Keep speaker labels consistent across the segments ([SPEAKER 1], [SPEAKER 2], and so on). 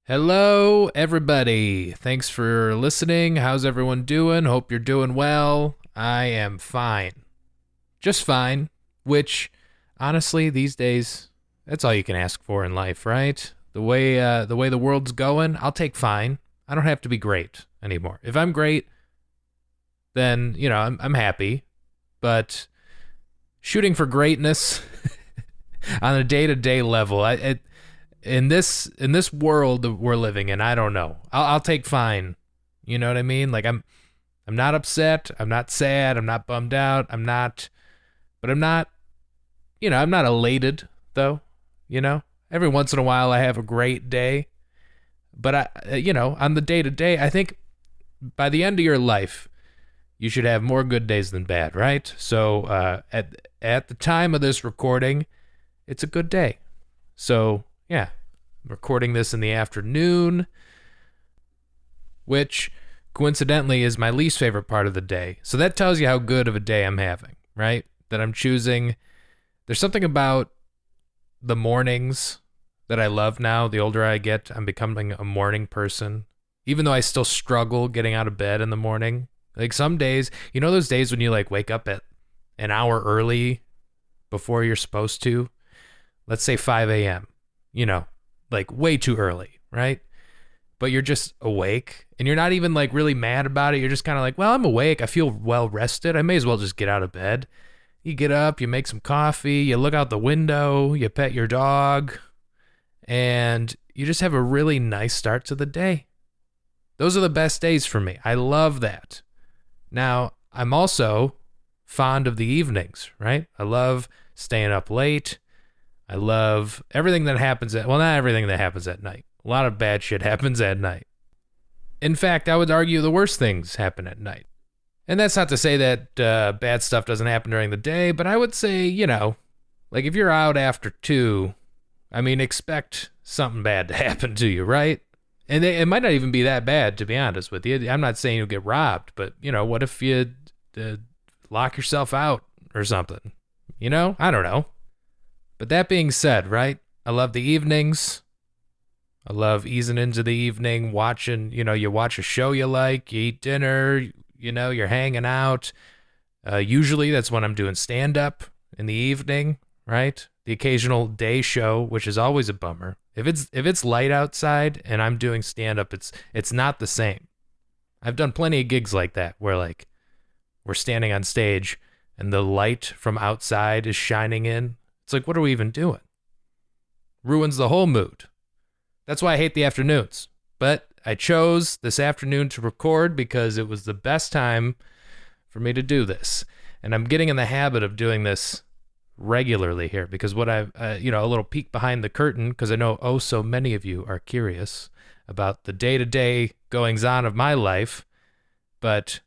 [SPEAKER 1] Hello, everybody. Thanks for listening. How's everyone doing? Hope you're doing well. I am fine. Just fine, which honestly, these days, that's all you can ask for in life, right? The way the world's going, I'll take fine. I don't have to be great anymore. If I'm great, then, I'm happy. But shooting for greatness on a day-to-day level, in this world that we're living in, I don't know. I'll take fine. You know what I mean? Like I'm not upset. I'm not sad. I'm not bummed out. But I'm not elated though. Every once in a while I have a great day, but on the day to day, I think by the end of your life, you should have more good days than bad, right? So at the time of this recording, it's a good day. So yeah, I'm recording this in the afternoon, which coincidentally is my least favorite part of the day. So that tells you how good of a day I'm having, right? That I'm choosing. There's something about the mornings that I love now. The older I get, I'm becoming a morning person, even though I still struggle getting out of bed in the morning. Like some days, those days when you like wake up at an hour early before you're supposed to, let's say 5 a.m., like way too early, right? But you're just awake and you're not even like really mad about it. You're just kind of like, well, I'm awake. I feel well rested. I may as well just get out of bed. You get up, you make some coffee, you look out the window, you pet your dog, and you just have a really nice start to the day. Those are the best days for me. I love that. Now, I'm also fond of the evenings, right? I love staying up late. I love everything that happens not everything that happens at night. A lot of bad shit happens at night. In fact, I would argue the worst things happen at night. And that's not to say that bad stuff doesn't happen during the day, but I would say, like if you're out after 2, expect something bad to happen to you, right? And it might not even be that bad, to be honest with you. I'm not saying you'll get robbed, but, what if you lock yourself out or something? I don't know. But that being said, right, I love the evenings. I love easing into the evening, watching, you watch a show you like, you eat dinner, you're hanging out. Usually that's when I'm doing stand-up in the evening, right? The occasional day show, which is always a bummer. If it's light outside and I'm doing stand-up, it's not the same. I've done plenty of gigs like that where like we're standing on stage and the light from outside is shining in. It's like, what are we even doing? Ruins the whole mood. That's why I hate the afternoons. But I chose this afternoon to record because it was the best time for me to do this. And I'm getting in the habit of doing this regularly here because what I've, a little peek behind the curtain, because I know so many of you are curious about the day-to-day goings-on of my life. But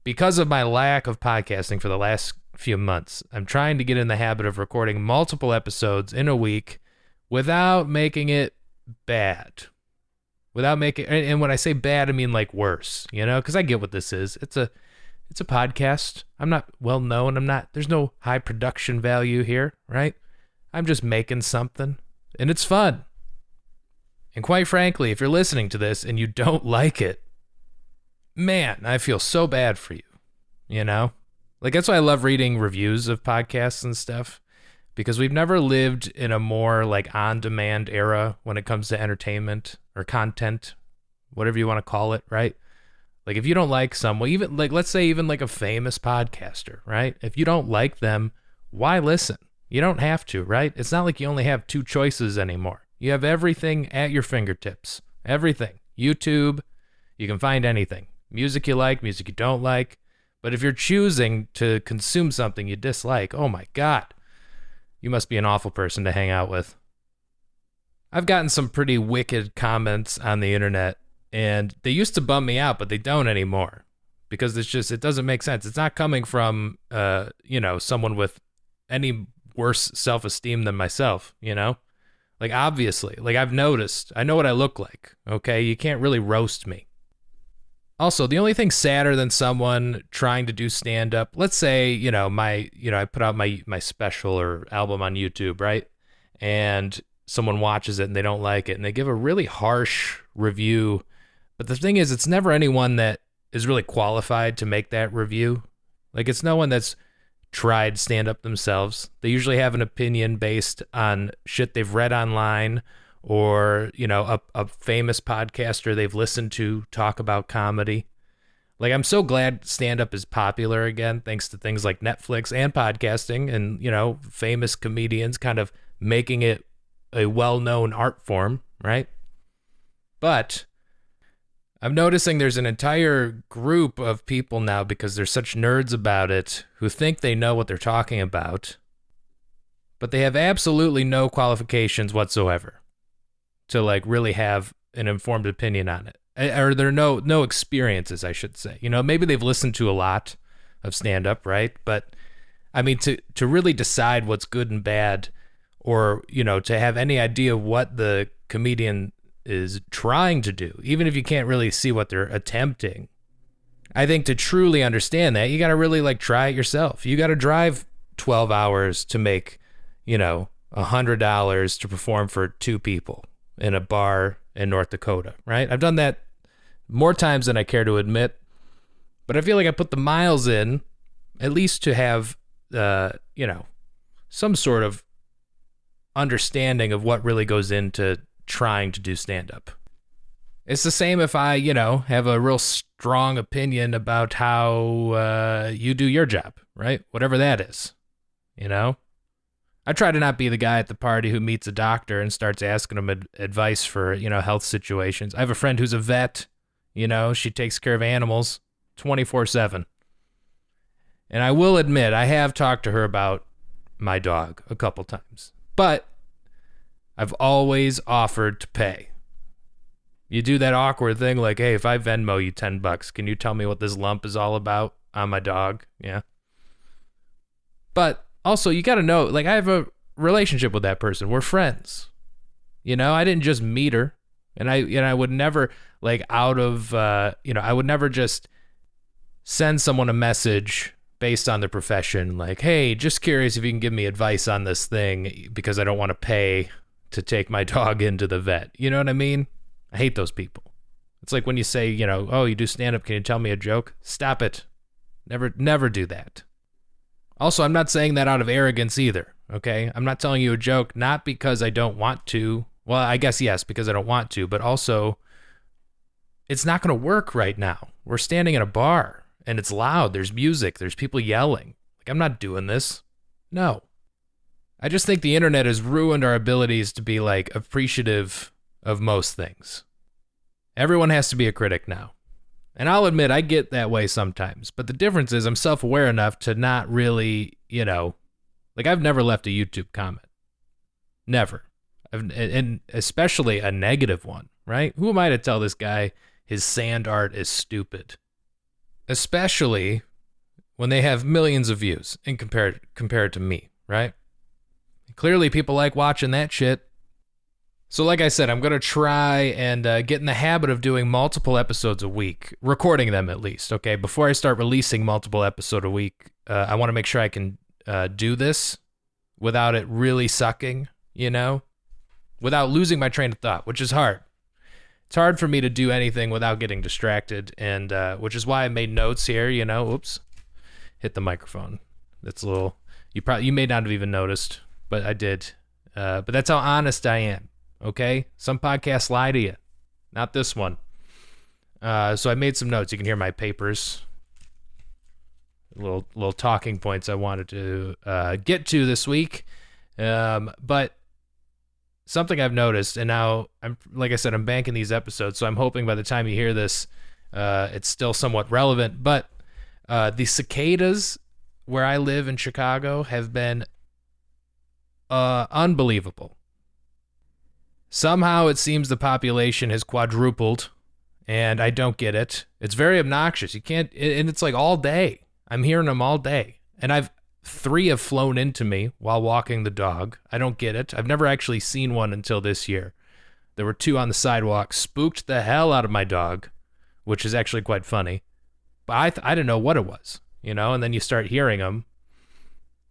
[SPEAKER 1] because of my lack of podcasting for the last few months, I'm trying to get in the habit of recording multiple episodes in a week without making it bad. And when I say bad, I mean like worse, because I get what this is. It's a podcast. I'm not well known. There's no high production value here, right? I'm just making something and it's fun. And quite frankly, if you're listening to this and you don't like it, man, I feel so bad for you, Like, that's why I love reading reviews of podcasts and stuff, because we've never lived in a more, like, on-demand era when it comes to entertainment or content, whatever you want to call it, right? Like, if you don't like someone, even, like, let's say even, like, a famous podcaster, right? If you don't like them, why listen? You don't have to, right? It's not like you only have 2 choices anymore. You have everything at your fingertips. Everything. YouTube, you can find anything. Music you like, music you don't like. But if you're choosing to consume something you dislike, oh my God, you must be an awful person to hang out with. I've gotten some pretty wicked comments on the internet, and they used to bum me out, but they don't anymore because it doesn't make sense. It's not coming from, someone with any worse self-esteem than myself, Like, obviously, like I've noticed, I know what I look like, okay? You can't really roast me. Also, the only thing sadder than someone trying to do stand-up, let's say, I put out my special or album on YouTube, right? And someone watches it and they don't like it and they give a really harsh review. But the thing is, it's never anyone that is really qualified to make that review. Like, it's no one that's tried stand-up themselves. They usually have an opinion based on shit they've read online or, a famous podcaster they've listened to talk about comedy. Like, I'm so glad stand-up is popular again, thanks to things like Netflix and podcasting and, famous comedians kind of making it a well-known art form, right? But I'm noticing there's an entire group of people now, because they're such nerds about it, who think they know what they're talking about, but they have absolutely no qualifications whatsoever to, like, really have an informed opinion on it. Or there are no experiences, I should say. Maybe they've listened to a lot of stand-up, right? But, I mean, to really decide what's good and bad, or, to have any idea what the comedian is trying to do, even if you can't really see what they're attempting, I think to truly understand that, you got to really, like, try it yourself. You got to drive 12 hours to make, $100 to perform for 2 people in a bar in North Dakota, right? I've done that more times than I care to admit, but I feel like I put the miles in, at least to have, some sort of understanding of what really goes into trying to do stand-up. It's the same if I, have a real strong opinion about how you do your job, right? Whatever that is, I try to not be the guy at the party who meets a doctor and starts asking him advice for, health situations. I have a friend who's a vet. She takes care of animals 24/7. And I will admit, I have talked to her about my dog a couple times. But I've always offered to pay. You do that awkward thing like, hey, if I Venmo you $10, can you tell me what this lump is all about on my dog? Yeah. But also, you got to know, like, I have a relationship with that person. We're friends. I didn't just meet her. And I would never, like, I would never just send someone a message based on their profession, like, hey, just curious if you can give me advice on this thing because I don't want to pay to take my dog into the vet. You know what I mean? I hate those people. It's like when you say, oh, you do stand-up, can you tell me a joke? Stop it. Never do that. Also, I'm not saying that out of arrogance either, okay? I'm not telling you a joke, not because I don't want to. Well, I guess yes, because I don't want to, but also it's not going to work right now. We're standing in a bar and it's loud. There's music. There's people yelling. Like, I'm not doing this. No. I just think the internet has ruined our abilities to be, like, appreciative of most things. Everyone has to be a critic now. And I'll admit I get that way sometimes, but the difference is I'm self-aware enough to not really, I've never left a YouTube comment. Never. And especially a negative one, right? Who am I to tell this guy his sand art is stupid? Especially when they have millions of views and compared to me, right? Clearly people like watching that shit. So like I said, I'm going to try and get in the habit of doing multiple episodes a week, recording them at least, okay? Before I start releasing multiple episodes a week, I want to make sure I can do this without it really sucking, without losing my train of thought, which is hard. It's hard for me to do anything without getting distracted, and which is why I made notes here, oops, hit the microphone. That's a little, you may not have even noticed, but I did. But that's how honest I am. Okay, some podcasts lie to you, not this one. So I made some notes. You can hear my papers, little talking points I wanted to get to this week. But something I've noticed, and now like I said, I'm banking these episodes, so I'm hoping by the time you hear this, it's still somewhat relevant. But the cicadas where I live in Chicago have been unbelievable. Somehow it seems the population has quadrupled, and I don't get it. It's very obnoxious. You can't, and it's like all day. I'm hearing them all day. And 3 have flown into me while walking the dog. I don't get it. I've never actually seen one until this year. There were 2 on the sidewalk, spooked the hell out of my dog, which is actually quite funny. But I didn't know what it was, and then you start hearing them.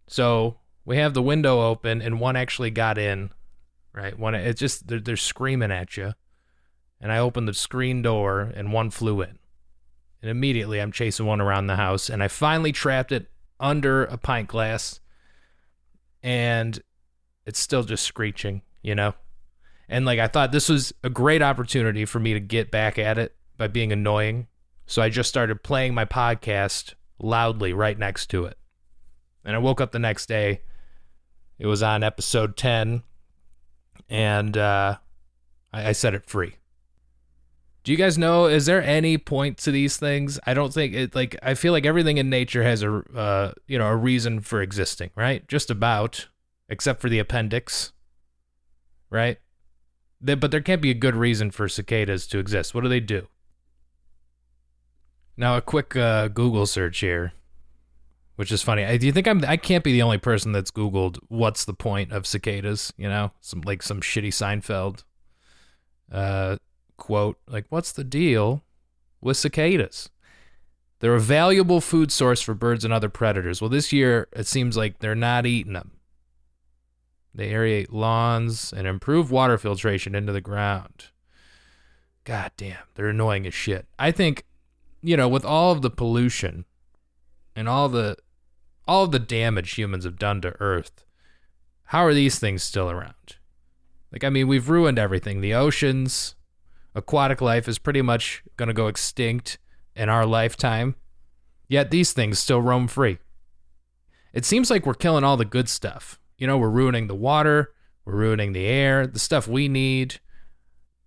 [SPEAKER 1] So we have the window open, and one actually got in right? When it's just, they're screaming at you. And I opened the screen door and one flew in. And immediately I'm chasing one around the house, and I finally trapped it under a pint glass, and it's still just screeching, you know? And like, I thought this was a great opportunity for me to get back at it by being annoying. So I just started playing my podcast loudly right next to it. And I woke up the next day. It was on episode 10, and I set it free. Do you guys know, is there any point to these things? I don't think it, like, I feel like everything in nature has a reason for existing, right? Just about, except for the appendix, right? But there can't be a good reason for cicadas to exist. What do they do? Now, a quick Google search here, which is funny. Do you think I can't be the only person that's Googled what's the point of cicadas? You know, some shitty Seinfeld quote, like, what's the deal with cicadas? They're a valuable food source for birds and other predators. Well, this year it seems like they're not eating them. They aerate lawns and improve water filtration into the ground. God damn, they're annoying as shit. I think, with all of the pollution and all of the damage humans have done to Earth, how are these things still around? Like, I mean, we've ruined everything. The oceans, aquatic life is pretty much going to go extinct in our lifetime, yet these things still roam free. It seems like we're killing all the good stuff. We're ruining the water, we're ruining the air, the stuff we need.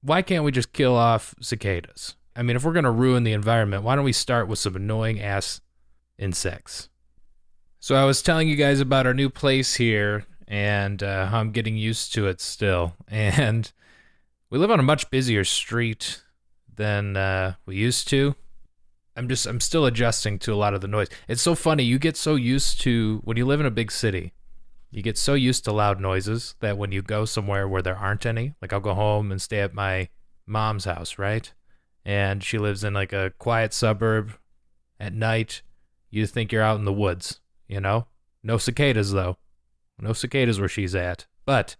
[SPEAKER 1] Why can't we just kill off cicadas? I mean, if we're going to ruin the environment, why don't we start with some annoying ass insects? So I was telling you guys about our new place here and how I'm getting used to it still. And we live on a much busier street than we used to. I'm still adjusting to a lot of the noise. It's so funny. You get so used to, when you live in a big city, you get so used to loud noises that when you go somewhere where there aren't any, like I'll go home and stay at my mom's house, right? And she lives in like a quiet suburb. At night, you think you're out in the woods, No cicadas, though. No cicadas where she's at. But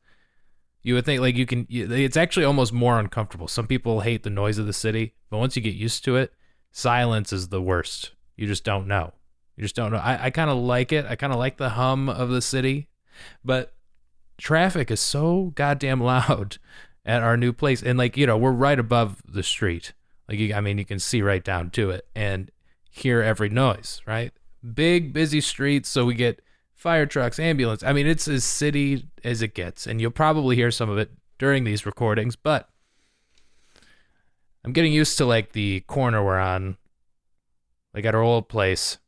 [SPEAKER 1] you would think, like, it's actually almost more uncomfortable. Some people hate the noise of the city, but once you get used to it, silence is the worst. You just don't know. I kind of like it. I kind of like the hum of the city, but traffic is so goddamn loud at our new place. And like, we're right above the street. Like, you can see right down to it and hear every noise, right? Big, busy streets. So we get fire trucks, ambulance. I mean, it's as city as it gets, and you'll probably hear some of it during these recordings, but I'm getting used to like the corner we're on, like at our old place.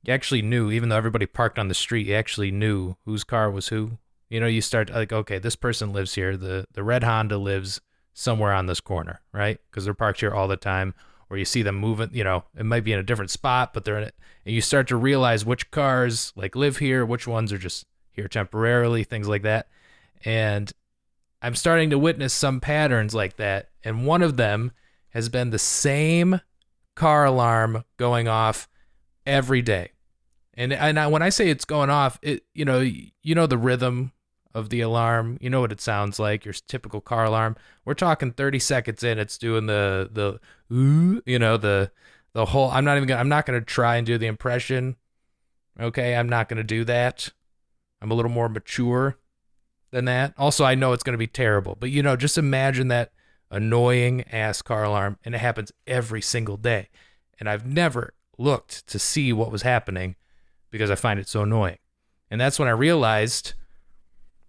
[SPEAKER 1] You actually knew, even though everybody parked on the street, you actually knew whose car was who. You start like, okay, this person lives here. The red Honda lives somewhere on this corner, right? Because they're parked here all the time. Or you see them moving, it might be in a different spot, but they're in it. And you start to realize which cars like live here, which ones are just here temporarily, things like that. And I'm starting to witness some patterns like that. And one of them has been the same car alarm going off every day. And when I say it's going off, it the rhythm of the alarm, you know what it sounds like, your typical car alarm. We're talking 30 seconds in, it's doing the whole, I'm not going to try and do the impression. Okay, I'm not going to do that. I'm a little more mature than that. Also, I know it's going to be terrible, but just imagine that annoying ass car alarm, and it happens every single day. And I've never looked to see what was happening because I find it so annoying. And that's when I realized,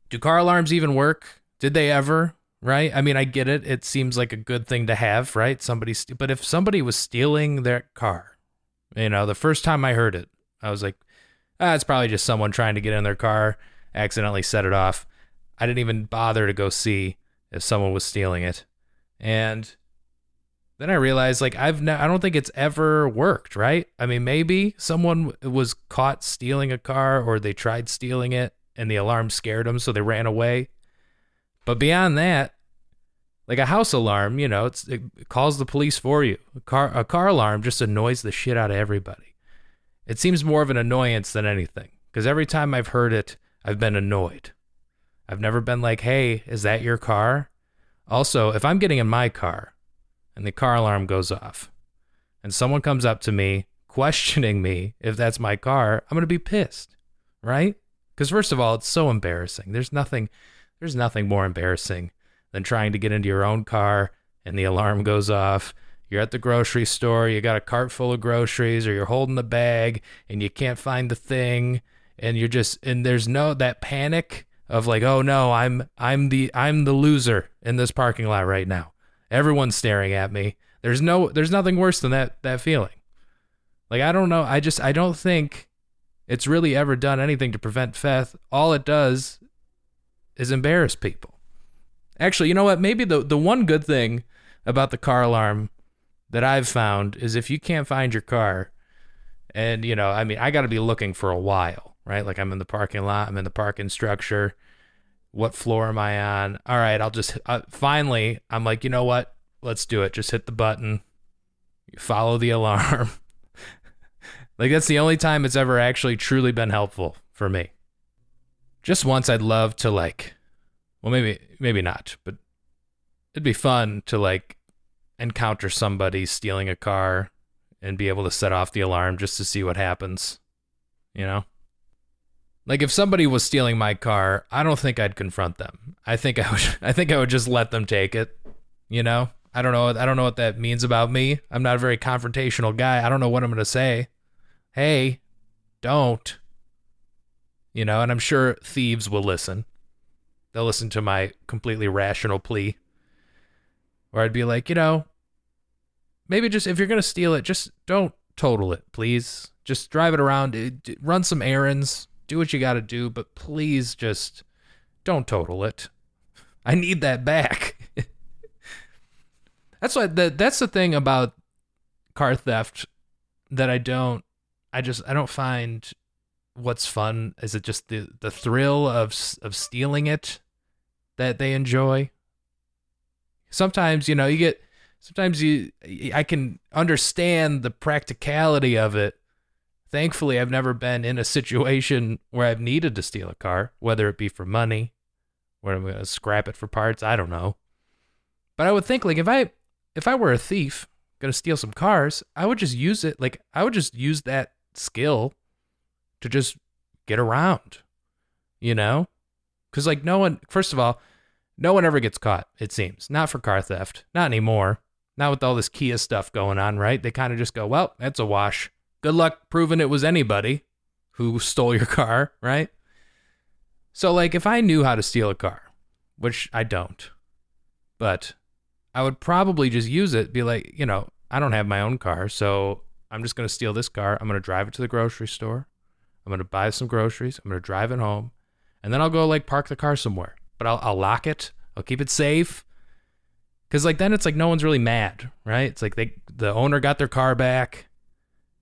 [SPEAKER 1] do car alarms even work? Did they ever? Right? I mean, I get it. It seems like a good thing to have, right? But if somebody was stealing their car, the first time I heard it, I was like, it's probably just someone trying to get in their car, accidentally set it off. I didn't even bother to go see if someone was stealing it. And then I realized, like, I don't think it's ever worked, right? I mean, maybe someone was caught stealing a car, or they tried stealing it and the alarm scared them, so they ran away. But beyond that, like a house alarm, it calls the police for you. A car alarm just annoys the shit out of everybody. It seems more of an annoyance than anything, because every time I've heard it, I've been annoyed. I've never been like, hey, is that your car? Also, if I'm getting in my car and the car alarm goes off and someone comes up to me questioning me if that's my car, I'm going to be pissed, right? Because first of all, it's so embarrassing. There's nothing more embarrassing than trying to get into your own car and the alarm goes off. You're at the grocery store, you got a cart full of groceries, or you're holding the bag and you can't find the thing, and there's that panic of like, oh no, I'm the loser in this parking lot right now. Everyone's staring at me. There's nothing worse than that feeling. Like, I don't know, I don't think it's really ever done anything to prevent theft. All it does is embarrass people. Actually, you know what? Maybe the one good thing about the car alarm that I've found is if you can't find your car, and, I got to be looking for a while, right? Like, I'm in the parking lot, I'm in the parking structure. What floor am I on? All right, I'll just, finally, I'm like, you know what? Let's do it. Just hit the button. You follow the alarm. Like, that's the only time it's ever actually truly been helpful for me. Just once I'd love to, like, well, maybe not, but it'd be fun to, like, encounter somebody stealing a car and be able to set off the alarm just to see what happens, Like, if somebody was stealing my car, I don't think I'd confront them. I think I would just let them take it, I don't know what that means about me. I'm not a very confrontational guy. I don't know what I'm going to say. Hey, don't. And I'm sure thieves will listen. They'll listen to my completely rational plea. Or I'd be like, maybe just, if you're going to steal it, just don't total it, please. Just drive it around, run some errands, do what you got to do, but please just don't total it. I need that back. That's the thing about car theft that I don't find what's fun. Is it just the thrill of stealing it that they enjoy? Sometimes, I can understand the practicality of it. Thankfully, I've never been in a situation where I've needed to steal a car, whether it be for money, where I'm going to scrap it for parts, I don't know. But I would think, like, if I were a thief going to steal some cars, I would just use it. Like, I would just use that skill to just get around, Because, like, first of all, no one ever gets caught, it seems. Not for car theft. Not anymore. Not with all this Kia stuff going on, right? They kind of just go, well, that's a wash. Good luck proving it was anybody who stole your car, right? So, like, if I knew how to steal a car, which I don't, but I would probably just use it, be like, I don't have my own car, so I'm just going to steal this car. I'm going to drive it to the grocery store. I'm going to buy some groceries. I'm going to drive it home. And then I'll go, like, park the car somewhere. But I'll lock it. I'll keep it safe. Because, like, then it's like no one's really mad, right? It's like the owner got their car back,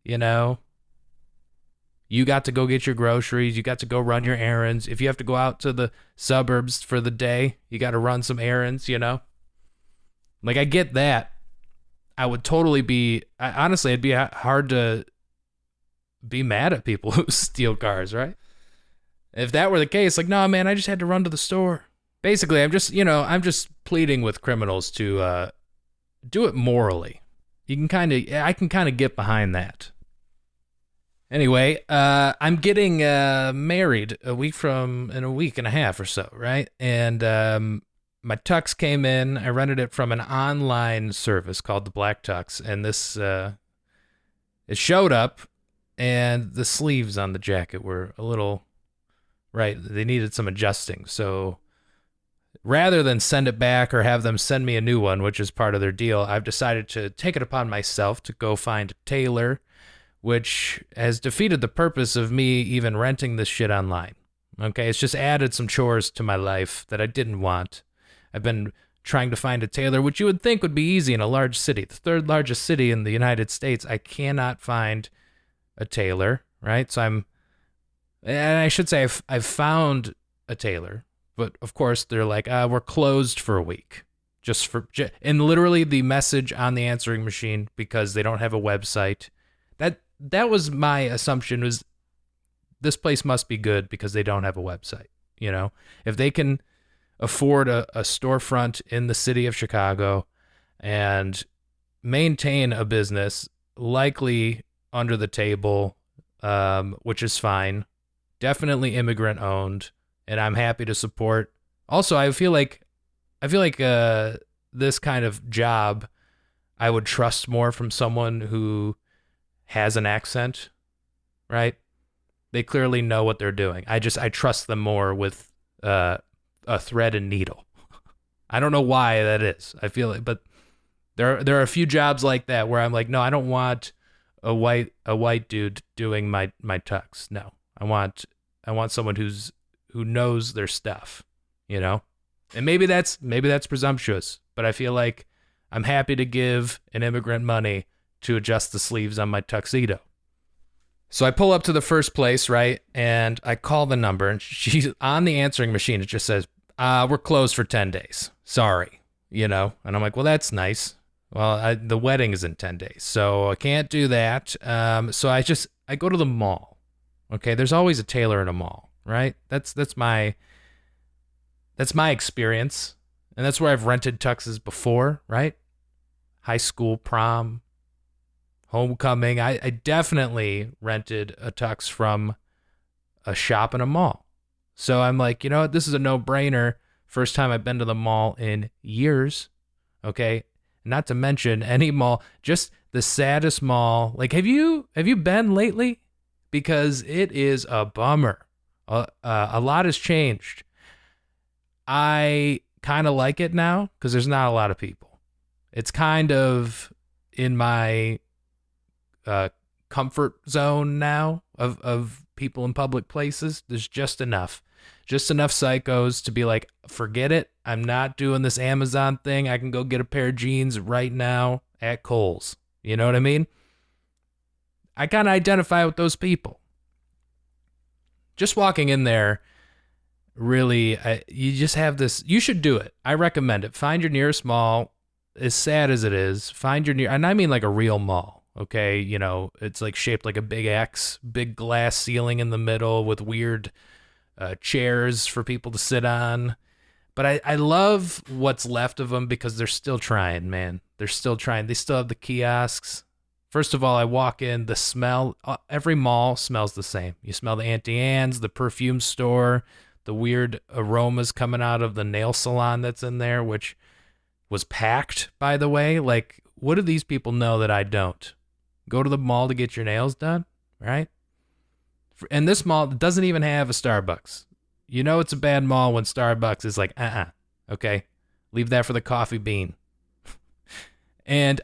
[SPEAKER 1] You got to go get your groceries. You got to go run your errands. If you have to go out to the suburbs for the day, you got to run some errands, Like, I get that. I would totally honestly, it'd be hard to be mad at people who steal cars, right? If that were the case, like, no, man, I just had to run to the store. Basically, I'm just pleading with criminals to do it morally. I can kind of get behind that. Anyway, I'm getting married in a week and a half or so, right? And my tux came in. I rented it from an online service called the Black Tux, and this it showed up, and the sleeves on the jacket were a little, right, they needed some adjusting. So rather than send it back or have them send me a new one, which is part of their deal, I've decided to take it upon myself to go find a tailor, which has defeated the purpose of me even renting this shit online. Okay, it's just added some chores to my life that I didn't want. I've been trying to find a tailor, which you would think would be easy in a large city, the third largest city in the United States. I cannot find a tailor, right? And I should say I've found a tailor, but of course they're like, we're closed for a week. And literally the message on the answering machine, because they don't have a website. That was my assumption, was this place must be good because they don't have a website, you know, if they can afford a storefront in the city of Chicago and maintain a business, likely under the table, which is fine, definitely immigrant owned, and I'm happy to support. Also, I feel like this kind of job I would trust more from someone who has an accent, right? They clearly know what they're doing. I trust them more with a thread and needle. I don't know why that is. I feel like, but there are a few jobs like that where I'm like, no, I don't want a white dude doing my tux. No, I want someone who knows their stuff, you know. And maybe that's presumptuous, but I feel like I'm happy to give an immigrant money to adjust the sleeves on my tuxedo. So I pull up to the first place, right? And I call the number, and she's on the answering machine. It just says, we're closed for 10 days. Sorry, you know? And I'm like, well, that's nice. Well, the wedding is in 10 days, so I can't do that. So I go to the mall. Okay, there's always a tailor in a mall, right? That's my experience. And that's where I've rented tuxes before, right? High school, prom, homecoming. I definitely rented a tux from a shop in a mall. So I'm like, you know what? This is a no-brainer. First time I've been to the mall in years. Okay. Not to mention any mall, just the saddest mall. Like, have you been lately? Because it is a bummer. A lot has changed. I kind of like it now because there's not a lot of people. It's kind of in my comfort zone now of people in public places. There's just enough psychos to be like, forget it. I'm not doing this Amazon thing. I can go get a pair of jeans right now at Kohl's. You know what I mean? I kind of identify with those people. Just walking in there, really, you just have this. You should do it. I recommend it. Find your nearest mall. As sad as it is, find your and I mean like a real mall. Okay, you know, it's like shaped like a big X, big glass ceiling in the middle with weird chairs for people to sit on. But I love what's left of them because they're still trying, man. They're still trying. They still have the kiosks. First of all, I walk in, the smell, every mall smells the same. You smell the Auntie Anne's, the perfume store, the weird aromas coming out of the nail salon that's in there, which was packed, by the way. Like, what do these people know that I don't? Go to the mall to get your nails done, right? And this mall doesn't even have a Starbucks. You know it's a bad mall when Starbucks is like, okay? Leave that for the coffee bean. And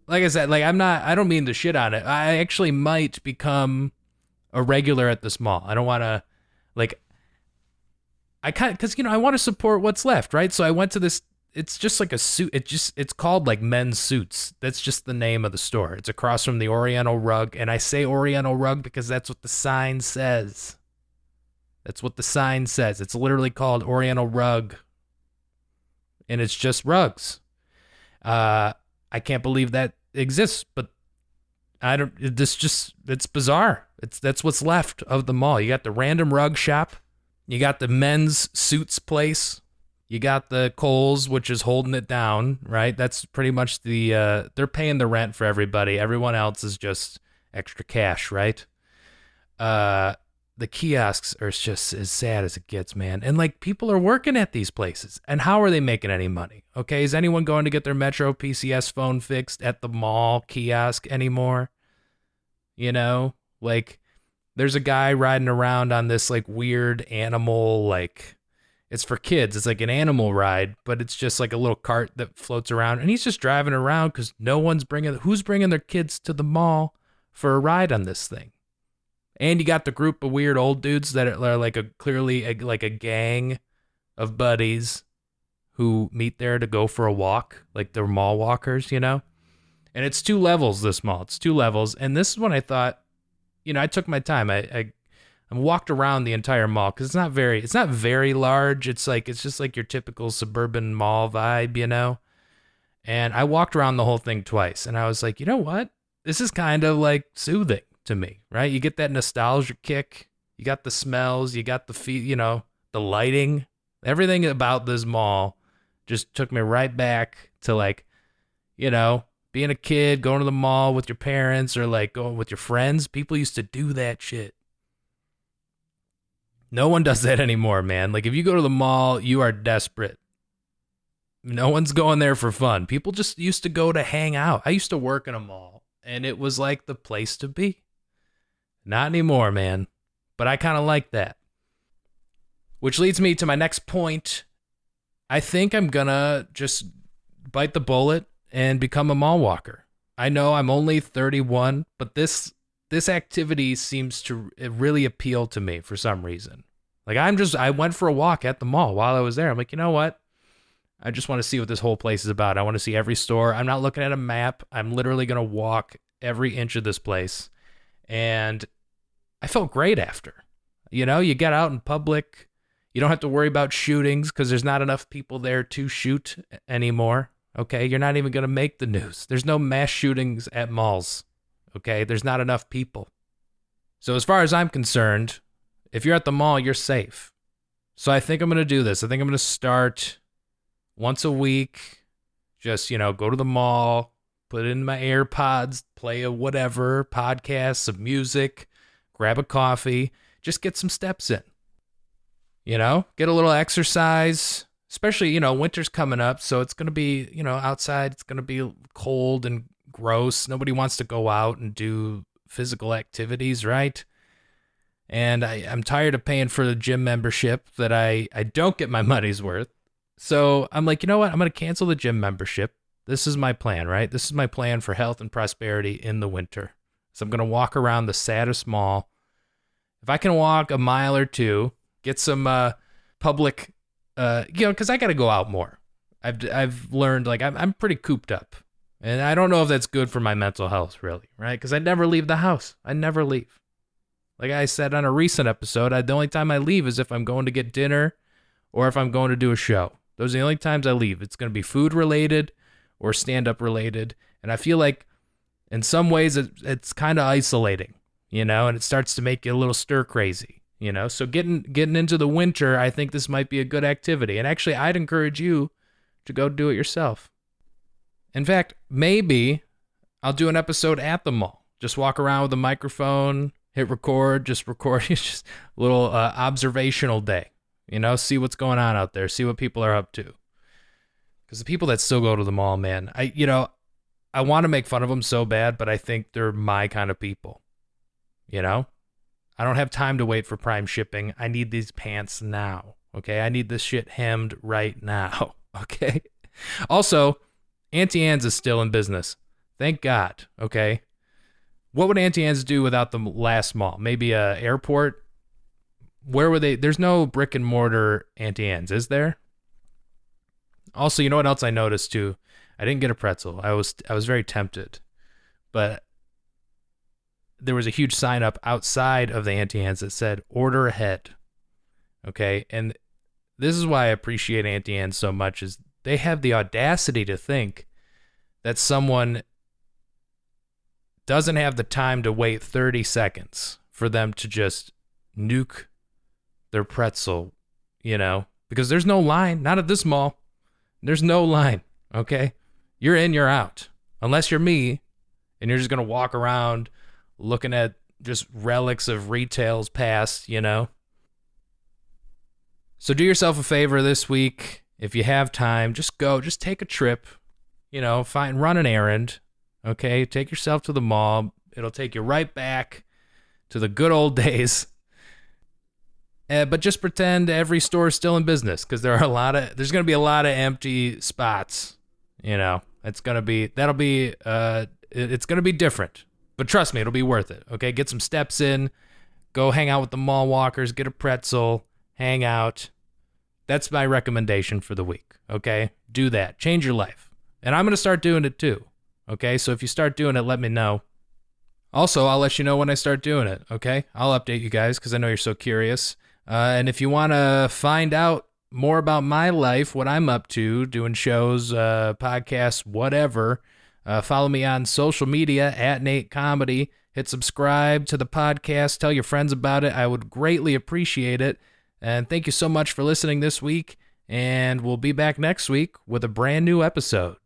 [SPEAKER 1] like I said, like I don't mean to shit on it. I actually might become a regular at this mall. I don't want to, like, because, you know, I want to support what's left, right? So I went to this, it's just like a suit. It's called like Men's Suits. That's just the name of the store. It's across from the Oriental Rug. And I say Oriental Rug because that's what the sign says. That's what the sign says. It's literally called Oriental Rug. And it's just rugs. I can't believe that exists, but it's bizarre. That's what's left of the mall. You got the random rug shop. You got the Men's Suits place. You got the Kohl's, which is holding it down, right? That's pretty much they're paying the rent for everybody. Everyone else is just extra cash, right? The kiosks are just as sad as it gets, man. And like, people are working at these places. And how are they making any money? Okay, is anyone going to get their Metro PCS phone fixed at the mall kiosk anymore? You know, like, there's a guy riding around on this like weird animal, like, it's for kids. It's like an animal ride, but it's just like a little cart that floats around. And he's just driving around because who's bringing their kids to the mall for a ride on this thing? And you got the group of weird old dudes that are like clearly like a gang of buddies who meet there to go for a walk, like they're mall walkers, you know? And it's 2 levels, this mall. It's 2 levels. And this is when I thought, you know, I took my time. I walked around the entire mall because it's not very large. It's just like your typical suburban mall vibe, you know? And I walked around the whole thing twice. And I was like, you know what? This is kind of like soothing to me, right? You get that nostalgia kick. You got the smells. You got the feel, you know, the lighting, everything about this mall just took me right back to like, being a kid, going to the mall with your parents or like going with your friends. People used to do that shit. No one does that anymore, man. Like if you go to the mall, you are desperate. No one's going there for fun. People just used to go to hang out. I used to work in a mall and it was like the place to be. Not anymore, man. But I kind of like that. Which leads me to my next point. I think I'm gonna just bite the bullet and become a mall walker. I know I'm only 31, but this activity seems to really appeal to me for some reason. Like I went for a walk at the mall while I was there. I'm like, you know what? I just want to see what this whole place is about. I want to see every store. I'm not looking at a map. I'm literally going to walk every inch of this place. And I felt great after. You get out in public. You don't have to worry about shootings because there's not enough people there to shoot anymore. Okay, you're not even going to make the news. There's no mass shootings at malls. Okay, there's not enough people. So as far as I'm concerned, if you're at the mall, you're safe. So I think I'm going to do this. I think I'm going to start once a week. Just, go to the mall, put in my AirPods, play a whatever, podcast, some music, grab a coffee, just get some steps in. Get a little exercise, especially, winter's coming up. So it's going to be, outside, it's going to be cold and gross. Nobody wants to go out and do physical activities, right? And I'm tired of paying for the gym membership that I don't get my money's worth. So I'm like, you know what? I'm going to cancel the gym membership. This is my plan, right? This is my plan for health and prosperity in the winter. So I'm going to walk around the saddest mall. If I can walk a mile or two, get some public, because I got to go out more. I've learned, like, I'm pretty cooped up. And I don't know if that's good for my mental health, really, right? Because I never leave the house. I never leave. Like I said on a recent episode, the only time I leave is if I'm going to get dinner or if I'm going to do a show. Those are the only times I leave. It's going to be food related or stand-up related. And I feel like in some ways it's kind of isolating, and it starts to make you a little stir crazy, So getting into the winter, I think this might be a good activity. And actually, I'd encourage you to go do it yourself. In fact, maybe I'll do an episode at the mall. Just walk around with a microphone, hit record, just record. It's just a little observational day, see what's going on out there, see what people are up to. Because the people that still go to the mall, man, I want to make fun of them so bad, but I think they're my kind of people, I don't have time to wait for Prime shipping. I need these pants now, okay? I need this shit hemmed right now, okay? Also, Auntie Anne's is still in business. Thank God, okay? What would Auntie Anne's do without the last mall? Maybe a airport? Where would they? There's no brick and mortar Auntie Anne's, is there? Also, you know what else I noticed too? I didn't get a pretzel. I was very tempted, but there was a huge sign up outside of the Auntie Anne's that said "Order ahead." Okay, and this is why I appreciate Auntie Anne's so much, is they have the audacity to think that someone doesn't have the time to wait 30 seconds for them to just nuke their pretzel, because there's no line. Not at this mall. There's no line, okay? You're in, you're out. Unless you're me, and you're just going to walk around looking at just relics of retail's past, So do yourself a favor this week. If you have time, just take a trip, run an errand, okay? Take yourself to the mall. It'll take you right back to the good old days. But just pretend every store is still in business, because there's going to be a lot of empty spots. It's going to be different. But trust me, it'll be worth it. Okay, get some steps in, go hang out with the mall walkers, get a pretzel, hang out. That's my recommendation for the week. Okay, do that. Change your life. And I'm going to start doing it too. Okay, so if you start doing it, let me know. Also, I'll let you know when I start doing it. Okay, I'll update you guys because I know you're so curious. And if you want to find out more about my life, what I'm up to, doing shows, podcasts, whatever, follow me on social media at Nate Comedy. Hit subscribe to the podcast. Tell your friends about it. I would greatly appreciate it. And thank you so much for listening this week, and we'll be back next week with a brand new episode.